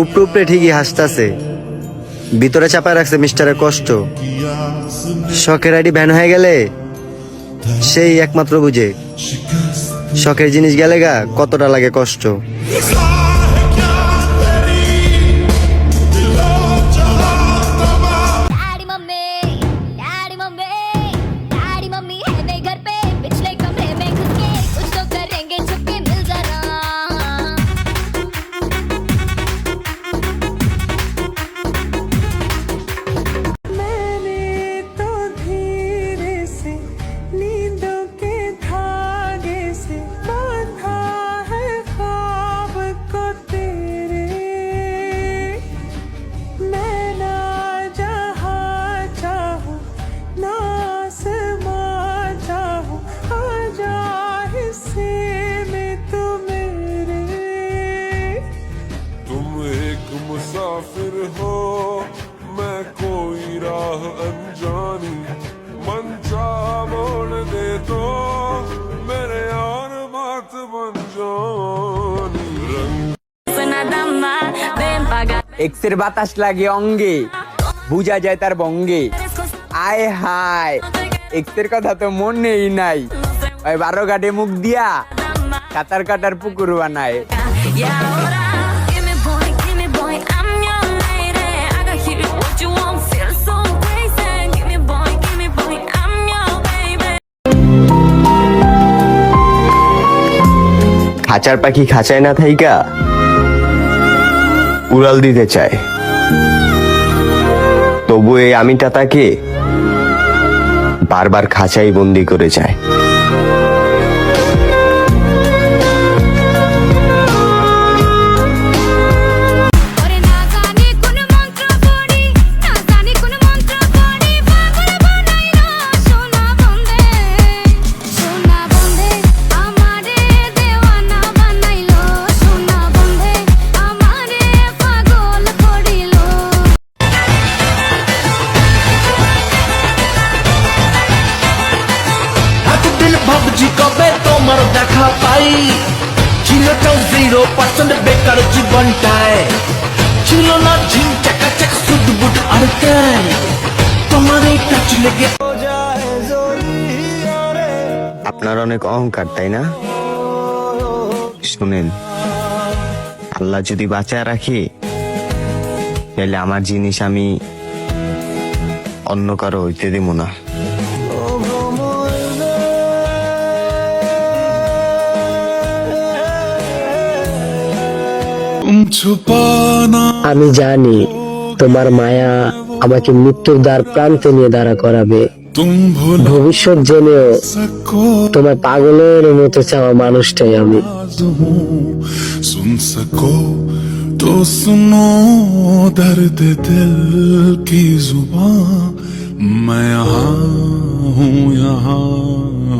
উপরে উপরে ঠিকই হাসতাছে, ভিতরে চাপা রাখছে মিস্টারের কষ্ট। শখের আইডি ব্যান হয়ে গেলে সেই একমাত্র বুঝে শখের জিনিস গেলে গা কতটা লাগে কষ্ট। मुसाफिर हो मैं कोई राह अनजानी मन चाह मोड़ दे तो मेरे और बात बन जानी এক্সের বাতাস লাগে অঙ্গে, বুঝা যায় তার বঙ্গে। আয় হায়, এক্সের কথা তো মনেই নাই, ওই 12 ঘাটে মুখ দিয়া কাতার কাটার পুকুর বানায়। খাঁচার পাখি খাঁচায় না থাইকা উড়াল দিতে চায়, তবু এই আমিটা তাকে বারবার খাঁচাই বন্দি করে যায়। ভাবছি কবে তোমার দেখা পাই, ছিল তো 0% বেকার জীবনটায়, ছিল না ঝিম চাকাচাক সুদবুট আর তাই তোমার এই টাচ লেগে। আপনার অনেক অহংকার তাই না? শুনেন, আল্লাহ যদি বাঁচায় রাখে তাহলে আমার জিনিস আমি অন্য কারো হইতে দেব না। আমি জানি তোমার মায়া আমাকে মৃত্যুর দ্বার প্রান্তে নিয়ে দাঁড়া করাবে। ভবিষ্যৎ জেনেও তোমার পাগলের মতো চাওয়া মানুষটাই আমি। सुन सको तो सुनो दर्द दिल की जुबां, मैं यहाँ हूँ यहाँ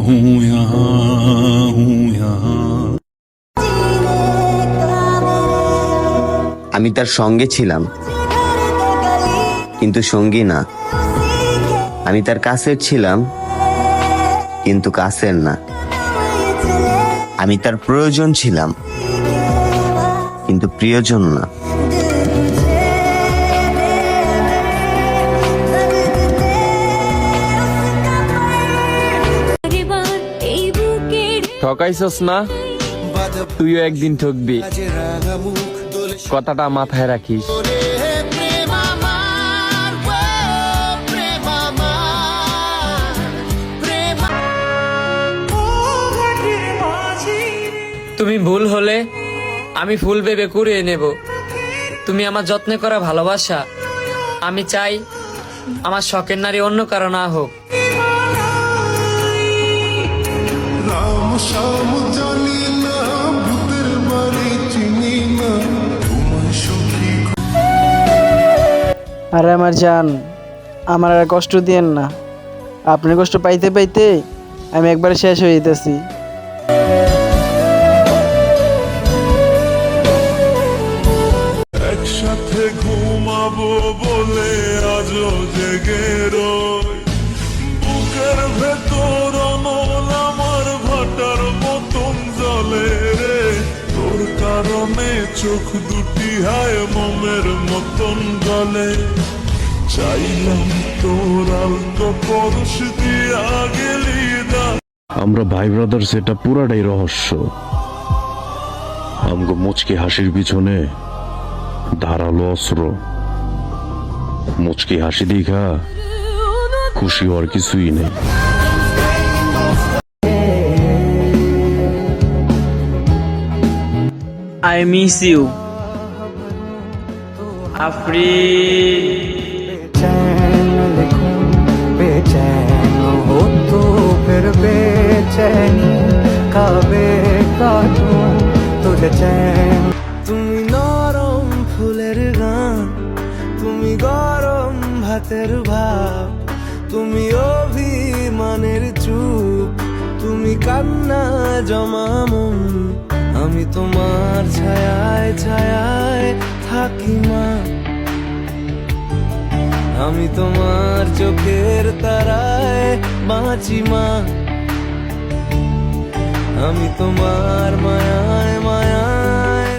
हूँ यहाँ हूँ यहाँ। আমি তার সঙ্গে ছিলাম কিন্তু সঙ্গী না, আমি তার কাছের ছিলাম কিন্তু কাছের না, আমি তার প্রয়োজন ছিলাম কিন্তু প্রিয়জন না। ঠকাইছস না, তুইও একদিন ঠকবি, কথাটা মাথায় রাখিস। তুমি ভুল হলে আমি ফুল ভেবে কুড়িয়ে নেব। তুমি আমার যত্নে করা ভালোবাসা, আমি চাই আমার শখের নারী অন্য কারো না হোক। আরে আমার জান, আমার আর কষ্ট দিয়েন না। আপনি কষ্ট পাইতে পাইতে আমি একবারে শেষ হয়ে যেতেছি। একসাথে ঘুমাবো বলে আজও জেগে রই, বুকের ভেতর অনল আমার ভাটার মতন জলে রে, তোর কারণে চোখ দুটি হায় মোমের মতন গলে চাইলাম তোর আলতো পরশ দিয়া গেলি না। আমরা ভাই ব্রাদার্স এটা পুরাটাই রহস্য। আমগো মুচকি হাসির পিছনে ধারালো অস্ত্র। মুচকি হাসি দেখা খুশি হওয়ার কিছুই নেই। I miss you. Afri. बेचैन हो तो फिर बेचैनी कबे काटूं तुझे चैन। তুমি নরম ফুলের গান, তুমি গরম ভাতের ভাব, তুমি অভিমানের চুপ, তুমি কান্না জমা মন। আমি তোমার ছায়ায় ছায়ায় থাকি মা, আমি তোমার চোখের তারায় বাঁচি মা, আমি তোমার মায়ায় মায়ায়।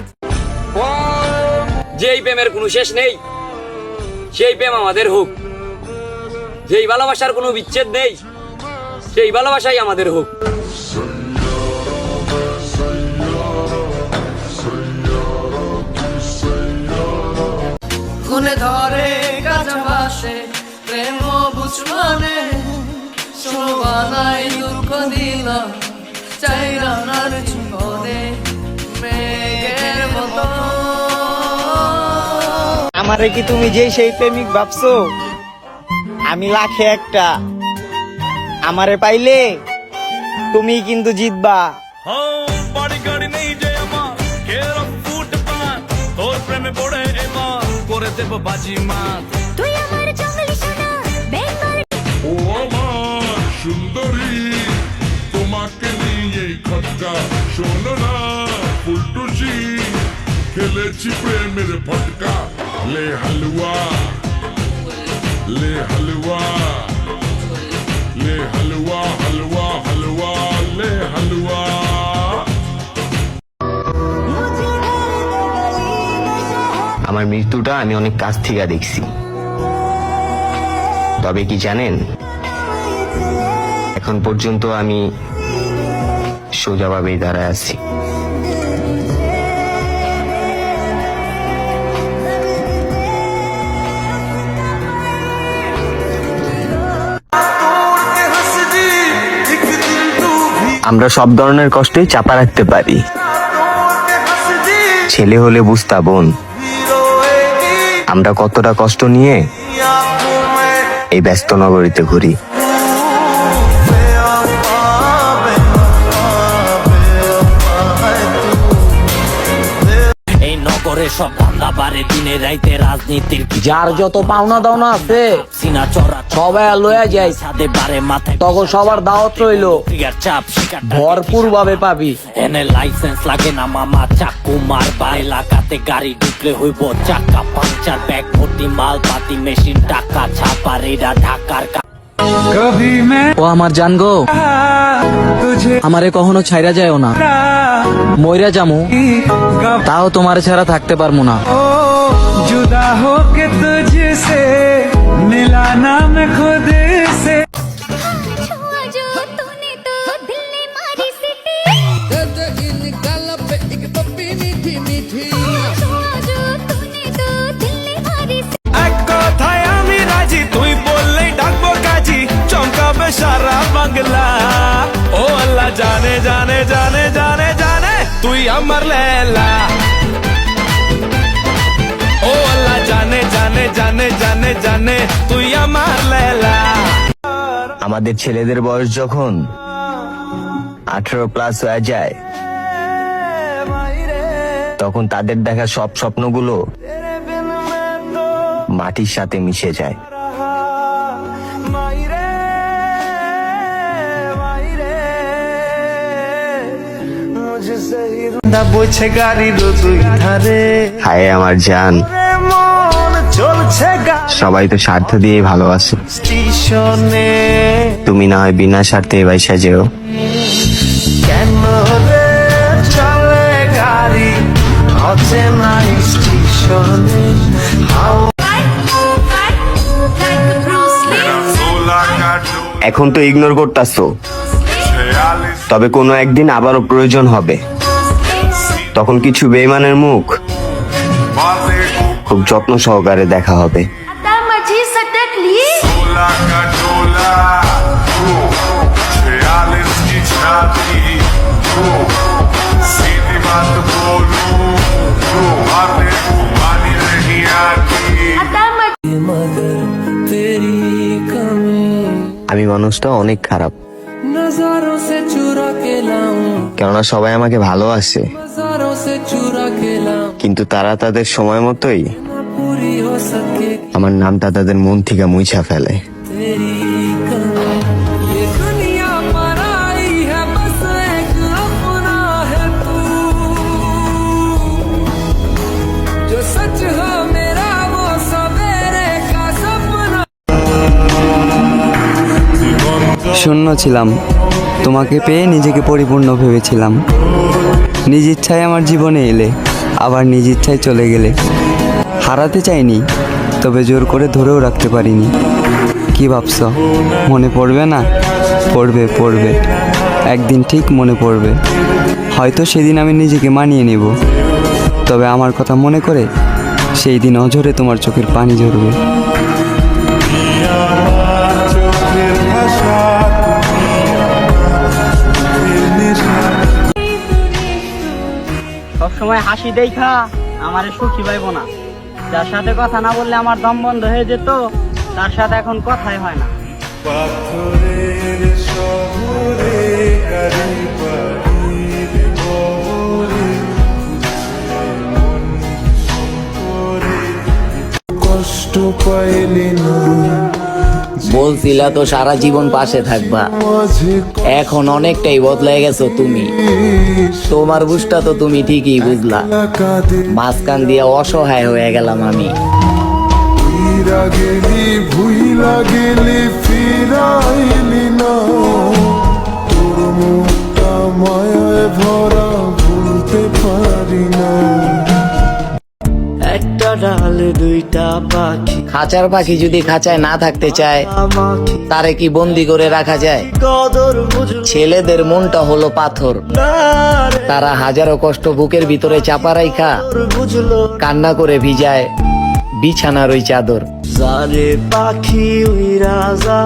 যেই প্রেমের কোনো শেষ নেই সেই প্রেম আমাদের হোক, যেই ভালোবাসার কোনো বিচ্ছেদ নেই সেই ভালোবাসাই আমাদের হোক। কোনে ধরে কাঁচা বাসে প্রেম বুঝমানে শোভানাই দুঃখ দিলাম চাইরা নার জীবনে মেঘের মতো। আমারে কি তুমি যেই সেই প্রেমিক ভাবছো? আমি লাখে একটা, আমারে পাইলে তুমি কিন্তু জিতবা। বাড়ি গাড়ি নেই যে আমার কেরম ফুটপাত, তোর প্রেমে পড়ে এবার করে দেব বাজি মাত। তুই আমার জঙ্গলি সোনা বেঙ্গল। ও আমার সুন্দরী, তোমাকে নিয়ে খটকা শোনো না ফুলটুসি, খেলেছি প্রেমের ফটকা। লে হালুয়া লে হালুয়া লে হালুয়া হালুয়া হালুয়া লে হালুয়া। আমার মৃত্যুটা আমি অনেক কাছ থেকে দেখছি। তবে কি জানেন, এখন পর্যন্ত আমি সোজাভাবেই দাঁড়ায় আছি। আমরা সব ধরনের কষ্টই চাপা রাখতে পারি। ছেলে হলে বুঝতা বোন, আমরা কতটা কষ্ট নিয়ে এই ব্যস্ত নগরীতে ঘুরি। এই নগরে সব ধান্দা বাড়ে দিনে রাইতে রাজনীতির যার যত পাওনা দাওনা আছে সিনা চড়া সবাই লয়া যায়, সাদে বারে মাথায় তখন সবার দাওয়াত রইল, ফিগার চাপ শিকার ভরপুর ভাবে পাবি। এনে লাইসেন্স লাগে না মামা, চাকু মারবা এলাকাতে গাড়ি ঢুকলে হইব চাকা পাংচার, ব্যাগ ভর্তি মাল পাতি মেশিন টাকা ছাপা রেডা ঢাকার। ও আমার জান গো, আমারে কখনো ছাইরা যায়ও না, মইরা যামু তাও তোমার ছাড়া থাকতে পারবো না। जुदा होके तुझसे मिला ना मैं खुद से। छुआ जो तूने तो दिल ने मारी सिटी। छुआ जो तूने तो दिल ने मारी सिटी। এক কথায় আমি রাজি, তুই বললেই ডাকবো কাজী, চমকাবে সারা বাংলা। ও আল্লাহ জানে জানে জানে জানে জানে তুই আমার লেলা। ও আল্লাহ জানে জানে জানে জানে জানে তুই আমার লেলা। আমাদের ছেলেদের বয়স যখন 18+ হয়ে যায়, তখন তাদের দেখা সব স্বপ্নগুলো মাটির সাথে মিশে যায়। বইছে গাড়ির দুই ধারে, হায় আমার জান, মন চলছে সবাই তো স্বার্থ দিয়ে ভালোবাসে, স্টেশনে। তুমি না হয় বিনা স্বার্থে বাইসা যেও। কেন রে চলে গাড়ি এখন তো ইগনোর করতাছো, তবে কোনো একদিন আবারও প্রয়োজন হবে। তখন কিছু বেঈমানের মুখ খুব যত্ন সহকারে দেখা হবে। আমি মানুষটা অনেক খারাপ, কেননা সবাই আমাকে ভালোবাসে, কিন্তু তারা তাদের সময় মতোই আমার নামটা তাদের মন থেকে মুছা ফেলে। শূন্য ছিলাম, তোমাকে পেয়ে নিজেকে পরিপূর্ণ ভেবেছিলাম। নিজ ইচ্ছায় আমার জীবনে এলে, আবার নিজ ইচ্ছায় চলে গেলে। হারাতে চাইনি, তবে জোর করে ধরেও রাখতে পারিনি। কি ভাবছ মনে পড়বে না? পড়বে পড়বে, একদিন ঠিক মনে পড়বে। হয়তো সেদিন আমি নিজেকে মানিয়ে নেব, তবে আমার কথা মনে করে সেই দিন অঝরে তোমার চোখের পানি ঝরবে। সবসময় হাসি দেখা আমারে সুখী পাইব না। যার সাথে কথা না বললে আমার দম বন্ধ হয়ে যেত, তার সাথে এখন কথাই হয় না। কষ্ট পাইলি না, বলছিলা তো সারা জীবন পাশে থাকবা, এখন অনেকটাই বদলে গেছো তুমি। তোমার বুঝটা তো তুমি ঠিকই বুঝলা, মাঝখান দিয়ে অসহায় হয়ে গেলাম আমি। গেলি ভুইলা গেলি ফিরাইলি না, তোর মুখটা মায়ায় ভরা ভুলতে পারি না। একটা ডালে দুইটা পাখি, খাঁচার পাখি যদি খাঁচায় না থাকতে চায়, তারে কি বন্দি করে রাখা যায়? কদর বুঝল ছেলেদের মনটা হলো পাথর, তারা হাজারো কষ্ট বুকের ভিতরে চাপা রাইখা বুঝলো কান্না করে ভিজায় বিছানার ওই চাদর। যারে পাখি ওই রাজা,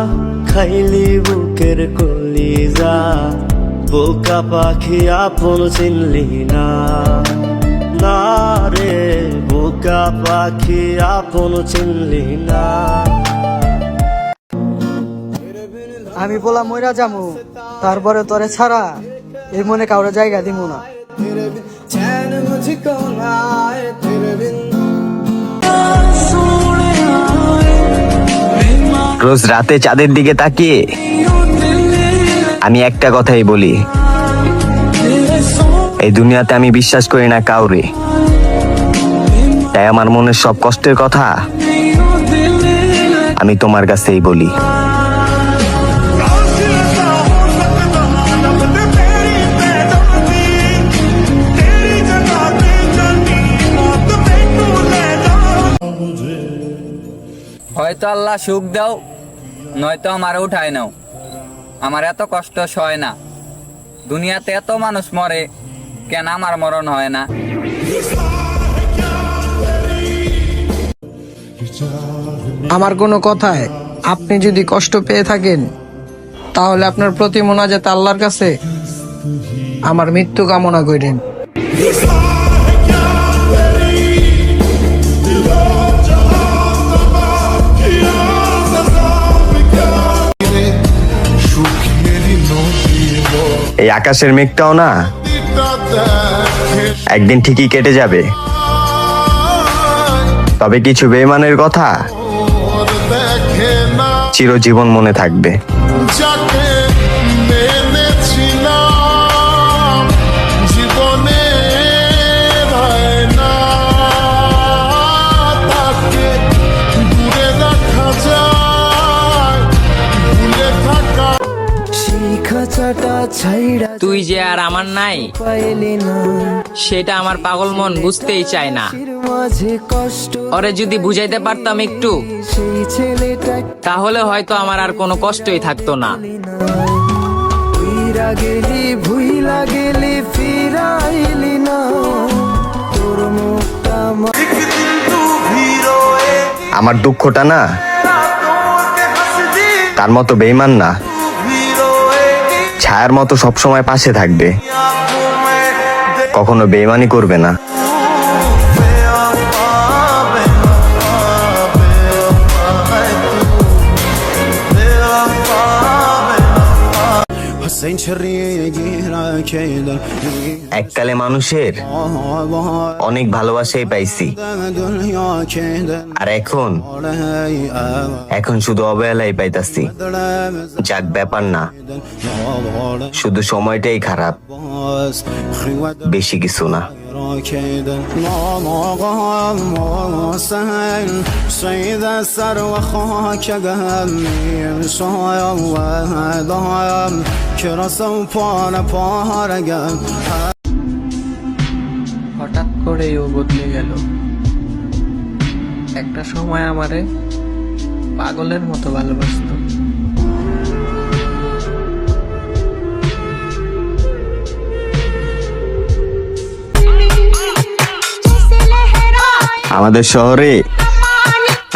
খাইলি বুকের কলিজা। বোকা পাখি আপন চিনলি না, না রে বোকা পাখি আপন চিনলি না। আমি বলা মইরা যামু, তারপরে তোরে ছাড়া এই মনে কাউরে জায়গা দিমু না। রোজ রাতে চাঁদের দিকে তাকিয়ে আমি একটা কথাই বলি, এই দুনিয়াতে আমি বিশ্বাস করি না কাউরে। তাই আমার মনের সব কষ্টের কথা আমি তোমার কাছেই বলি। হয়তো আল্লাহ সুখ দাও, নয়তো আমারে উঠায় নাও। আমার এত কষ্ট সয় না, দুনিয়াতে এত মানুষ মরে, কেন আমার মরণ হয় না? আমার কোনো কথায় আপনি যদি কষ্ট পেয়ে থাকেন, তাহলে আপনার প্রতি মোনাজাত আল্লাহর কাছে আমার মৃত্যু কামনা করেন। এই আকাশের মেঘটাও না একদিন ঠিকই কেটে যাবে, তবে কিছু বেঈমানের কথা চিরজীবন মনে থাকবে। যাকে মেনেছিলাম জীবনে না, তাকে দূরে রাখা যায়, ভুলে থাকা। সেই খাঁচাটা ছাইড়া তুই যে আর আমার নাই সেটা আমার পাগল মন বুঝতেই চায় না। ওরে যদি বুঝাইতে পারতাম একটু, তাহলে হয়তো আমার আর কোনো কষ্টই থাকতো না। আমার দুঃখটা না তার মতো বেইমান না, ছায়ার মতো সবসময় পাশে থাকবে, কখনো বেইমানি করবে না। এককালে মানুষের অনেক ভালোবাসাই পাইছি, আর এখন শুধু অবহেলাই পাইতাছি। যাক, ব্যাপার না, শুধু সময়টাই খারাপ, বেশি কিছু না। হঠাৎ করে ও বদলে গেল। একটা সময় আমারে পাগলের মতো ভালোবাসতো। আমাদের শহরে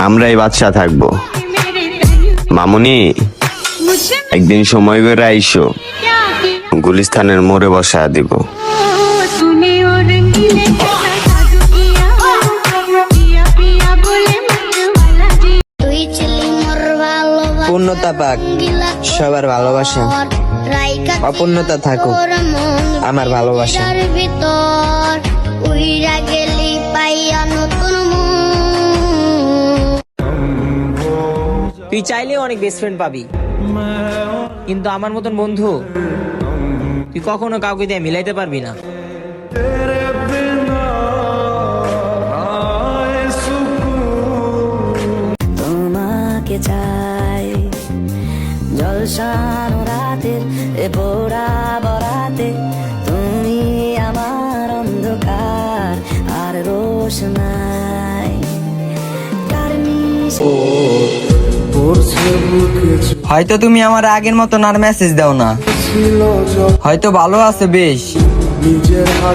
আমরাই বাদশা থাকবো। মামুনি, একদিন সময় করে আইসো, গুলিস্তানের মোড়ে বসা দিব। পূর্ণতা পাক সবার ভালোবাসা, অপূর্ণতা থাকুক আমার ভালোবাসা। তুই চাইলে অনেক বেস্ট ফ্রেন্ড পাবি, কিন্তু আমার মতন বন্ধু তুই কখনো কাউকে দিয়ে মিলাইতে পারবি না। তোমাকে চাই জলসানো রাতের এ পোড়া বরাতে, তুমি আমার অন্ধকার আর রোশনাই। হয়তো তুমি আমার আগের মতন আর মেসেজ দাও না, হয়তো ভালো আছে বেশ,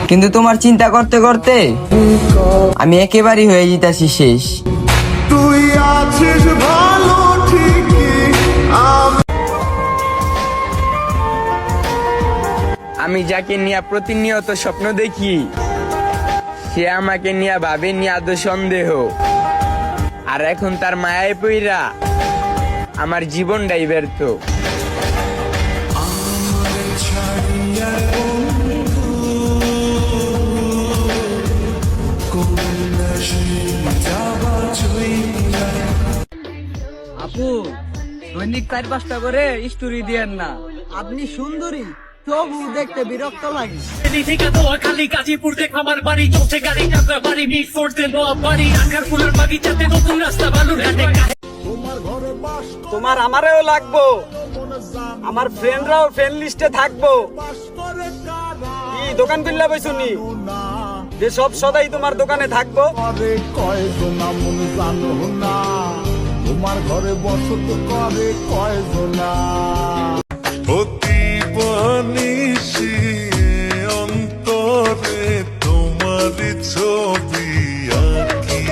কিন্তু তোমার চিন্তা করতে করতে আমি একেবারেই হয়ে যেতেছি শেষ। তুই আছিস ভালো ঠিকই, আমি যাকে নিয়ে প্রতিনিয়ত স্বপ্ন দেখি সে আমাকে নিয়ে ভাবে নিয়ে আদৌ সন্দেহ, আর এখন তার মায়ায় পইরা আমার জীবনটাই ব্যর্থ। আপু, দৈনিক 4-5টা করে স্টোরি দিয়েন না। আপনি সুন্দরী, তবু দেখতে বিরক্ত লাগে। খালি গাজীপুর দেখ আমার বাড়ি, চলছে গাড়ি যাত্রা বাড়ি, মিট করতে নোয়া বাড়ি, আকার ফুলের বাগিচাতে নতুন রাস্তা বালুর ঘাটে। তোমার আমারেও লাগবো, আমার ফ্রেন্ডরাও ফ্রেন্ড লিস্টে থাকবো। কি দোকান খুললা বইছুনি যে সব সদাই তোমার দোকানে থাকবো? তোমার ঘরে বসত করে কয়জনা, অতি বনিশি অন্তরে তোমার ছবি আঁকি।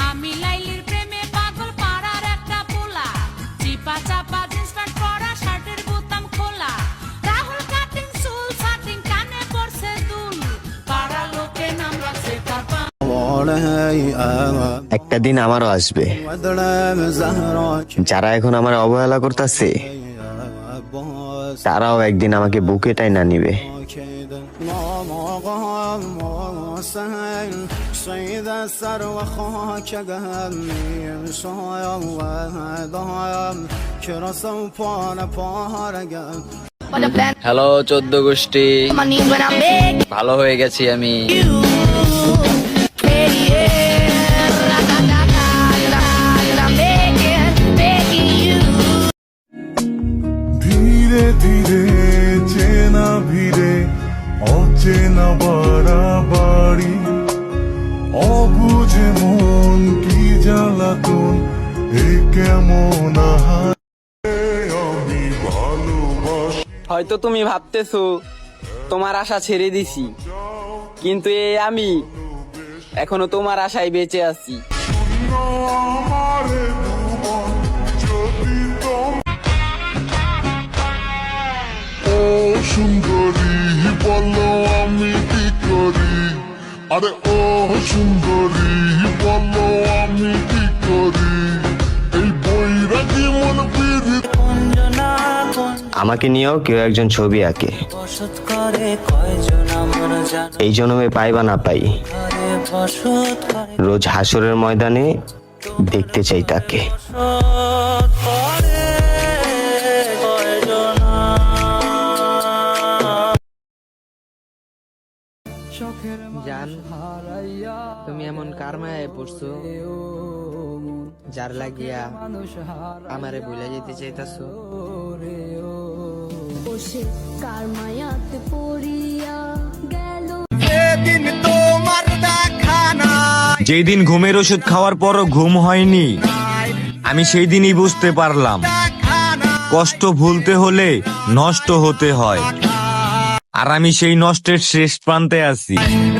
আমি লাইলির প্রেমে পাগল পাড়ার একটা পোলা, চিপা চাপা জিন্স প্যান্ট পরা, শার্টের বোতাম খোলা, রাহুল কাটিং চুল সাটিং, কানে পড়ছে দুল, পাড়া লোকে নাম রাখছে তার। একটা দিন আমারও আসবে, যারা এখন আমার অবহেলা করতেছে তারাও একদিন আমাকে বুকে টাইনা নিবে। হ্যালো 14 গোষ্ঠী, ভালো হয়ে গেছি আমি। ধীরে চেনা ভিড়ে অচেনা বাড়াবাড়ি অবুঝে মন কি জ্বালাতন এ কেমন আহার আমি ভালোবাসি হয়তো তুমি ভাবতেছো তোমার আশা ছেড়ে দিছি, কিন্তু এই আমি এখনো তোমার আশায় বেঁচে আছি। আমার ভুবন যদি ও সুন্দরী বলো আমি কি করি, আরে ও সুন্দরী বলো আমি কি করি, এই বৈরাগী মন পিড়ি আমাকে নিয়েও কেউ একজন ছবি আঁকে, এই জন্মে পাই বা না পাই, রোজ হাসরের ময়দানে দেখতে চাই তাকে। জান, তুমি এমন কার মায়ায় পড়ছো যার লাগিয়া আমারে ভুলে যেতে চাইতাছো? যেই দিন ঘুমের ওষুধ খাওয়ার পরও ঘুম হয়নি, আমি সেই দিনই বুঝতে পারলাম কষ্ট ভুলতে হলে নষ্ট হতে হয়, আর আমি সেই নষ্টের শেষ প্রান্তে আছি।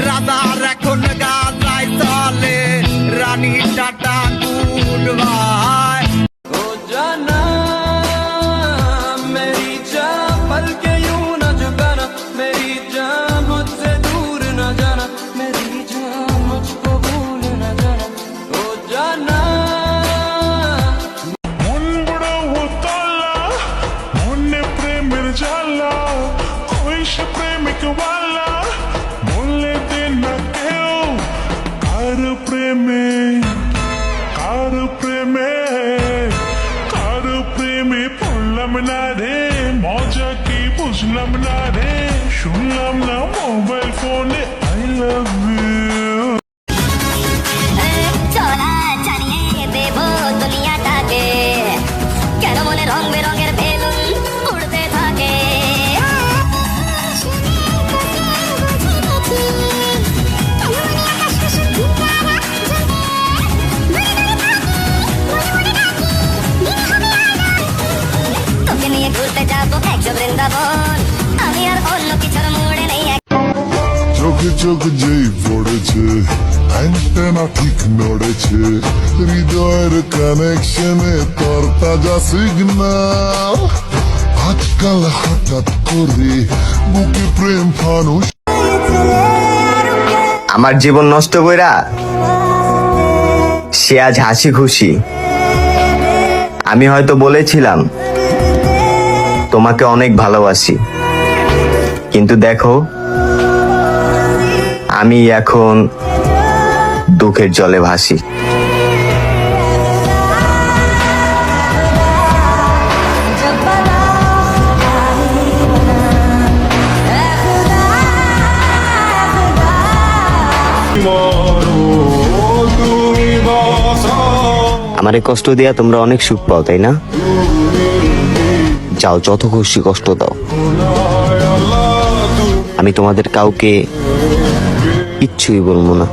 রাজার এখন গাজায় চলে রানী টাটা গুড বাই। মন বড় হতলা মনে প্রেমের জ্বালা, ওই সে প্রেমিক বালা বললে দে না কেউ কার প্রেমে কার প্রেমে কার প্রেমে পড়লাম না রে, মজা কি বুঝলাম না রে, শুনলাম না মোবাইল ফোনে আই লাভ ইউ। কেন মনে রং বেরঙের বেলুন উড়তে থাকে? তোকে নিয়ে ঘুরতে যাবো একশো বৃন্দাবন, আমি আর অন্য কিছুর মুড়ে নেই। চোখে চোখ যেই পড়েছে অ্যান্টেনা ঠিক নড়েছে, হৃদয়ের কানেকশনে তোর তাজা সিগন্যাল, আজকাল হঠাৎ করে বুকে প্রেম ফানুষ। আমার জীবন নষ্ট কইরা সে আজ হাসি খুশি। আমি হয়তো বলেছিলাম তোমাকে অনেক ভালোবাসি, কিন্তু দেখো আমি এখন দুঃখের জলে ভাসি। আমারে কষ্ট দিয়া তোমরা অনেক সুখ পাও, তাই না? যাও, যত খুশি কষ্ট দাও, আমি তোমাদের কাউকে কিচ্ছুই বলবো না।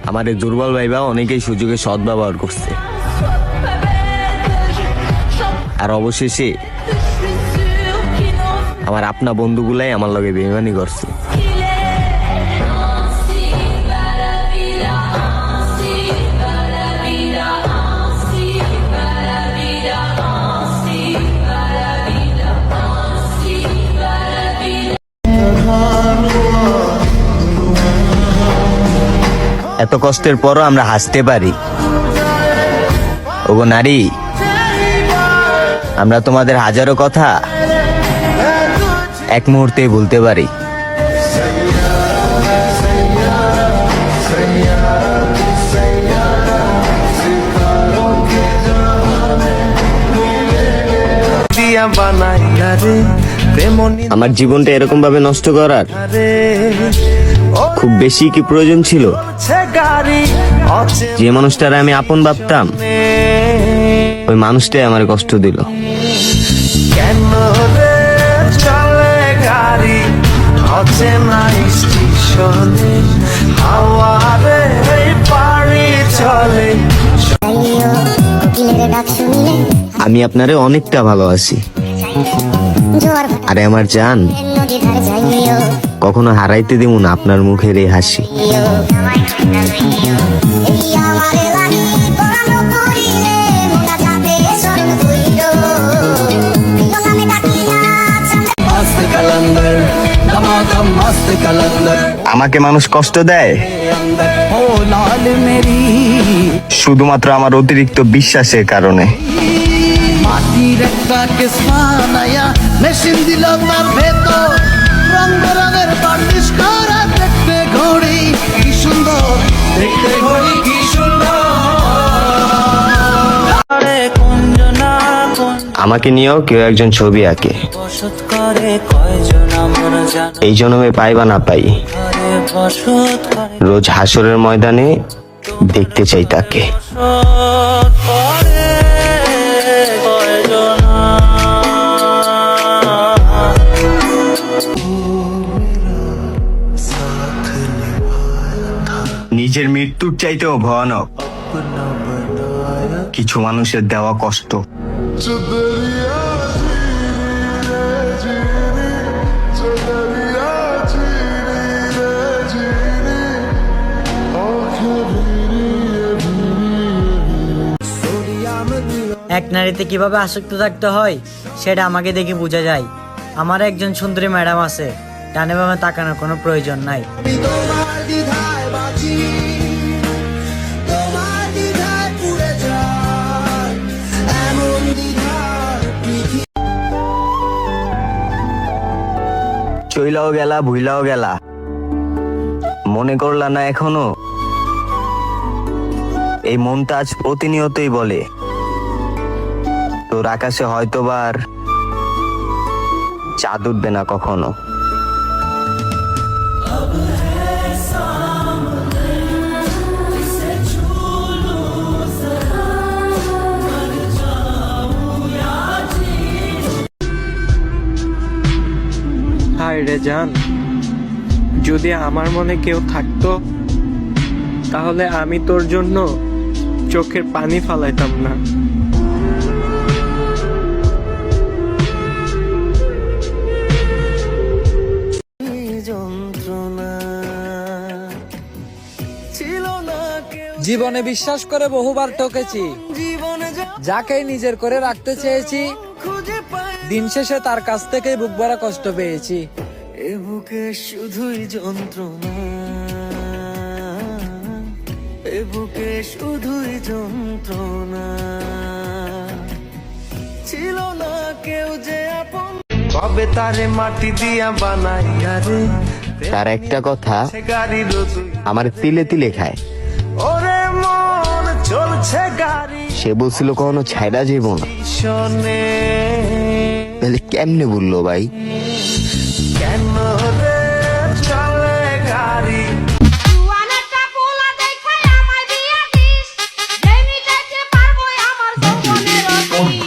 আমাদের দুর্বল ভাইবা অনেকেই সুযোগের সদ্ব্যবহার করছে, আর অবশেষে আমার আপনা বন্ধুগুলাই আমার লগে বেইমানি করছে। এত কষ্টের পরও আমরা হাসতে পারি। ওগো নারী, আমরা তোমাদের হাজারো কথা এক মুহূর্তে ভুলতে পারি। বানাইলা রে আমার জীবনটা এরকম ভাবে নষ্ট করার খুব বেশি কি প্রয়োজন ছিল? যে মানুষটার আমি আপন ভাবতাম, ওই মানুষটাই আমার কষ্ট দিল। আমি আপনারে অনেকটা ভালোবাসি, আরে আমার জান, কখনো হারাইতে দিব না আপনার মুখের এই হাসি। আমাকে মানুষ কষ্ট দেয় শুধুমাত্র আমার অতিরিক্ত বিশ্বাসের কারণে। মাটির একটা কেস বানায়া মেশিন দিল তার ভেতর, রং বেরঙের বার্নিশ করা দেখতে ঘড়ি কি সুন্দর, দেখতে ঘড়ি কি সুন্দর। আমাকে নিয়েও কেউ একজন ছবি আঁকে, এই জন্মে পাই বা না পাই, রোজ হাসরের ময়দানে দেখতে চাই তাকে। নিজের মৃত্যুর চাইতেও ভয়ানক কিছু মানুষের দেওয়া কষ্ট। এক নারীতে কিভাবে আসক্ত থাকতে হয় সেটা আমাকে দেখে বোঝা যায়। আমার একজন সুন্দরী ম্যাডাম আছে, ডানে বামে তাকানোর কোনো প্রয়োজন নাই। চইলাও গেলা, ভুইলাও গেলা, মনে করলা না এখনো? এই মনটা আজ প্রতিনিয়তই বলে তোর আকাশে হয়তোবার চাঁদ উঠবে না কখনো। হায় রে জান, যদি আমার মনে কেউ থাকতো তাহলে আমি তোর জন্য চোখের পানি ফালাইতাম না। জীবনে বিশ্বাস করে বহুবার ঠকেছি, যাকে নিজের করে রাখতে চেয়েছি, দিন শেষে তার কাছ থেকেই বুক ভরা কষ্ট পেয়েছি। এ বুকে শুধুই যন্ত্রণা, এ বুকে শুধুই যন্ত্রণা, ছিল না কেউ যে আপন, কবে তারে মাটি দিয়া বানাইয়া রে, তার একটা কথা আমার তিলে তিলে খায়। ওরে মন চলছে গাড়ি, সে বলছিল কখনো ছাইড়া যাইব না, শোনে তাহলে কেমনে বললো ভাই? কেন রে চলে গাড়ি, জুয়ানাটা পোলা দেখাই আমায় দিয়া দিস, যে মিটাইতে পারবো আমার যৌবনের অতীত।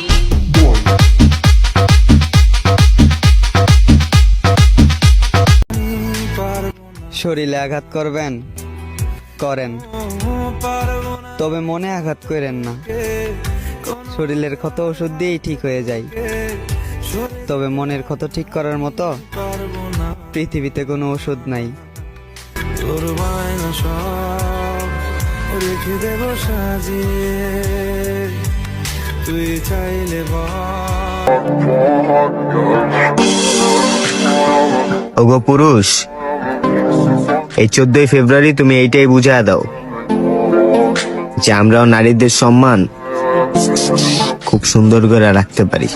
শরীরে আঘাত করবেন করেন, তবে মনে আঘাত করেন না। শরীরের ক্ষত ওষুধ দিয়েই ঠিক হয়ে যায়, তবে মনের ক্ষত ঠিক করার মতো পৃথিবীতে কোনো ওষুধ নাই। তোর বায়না সব রেখে দেব সাজিয়ে, তুই চাইলে ওগো পুরুষ, এই 14 ফেব্রুয়ারি তুমি এইটাই বুঝা দাও যে আমরাও নারীদের সম্মান খুব সুন্দর করে রাখতে পারি।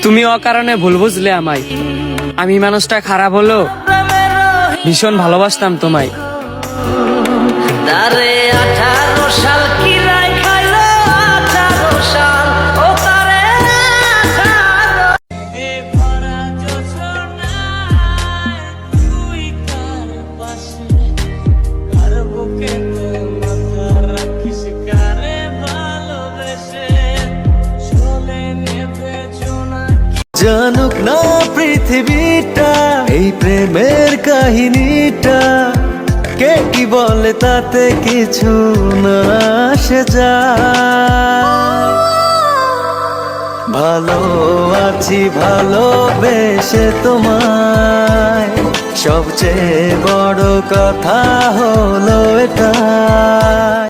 তুমি অকারণে ভুল বুঝলে আমায়, আমি মানুষটা খারাপ হলো ভীষণ ভালোবাসতাম তোমায়। তারে 18 সাল কি রাই খাইলো 18 সাল ও তারে 18 জানুক না পৃথিবীটা এই প্রেমের কাহিনীটা, কে কি বলে তাতে কিছু না আসে যায়। ভালো আছি ভালোবেসে তোমায়, সবচেয়ে বড় কথা হলো এটাই।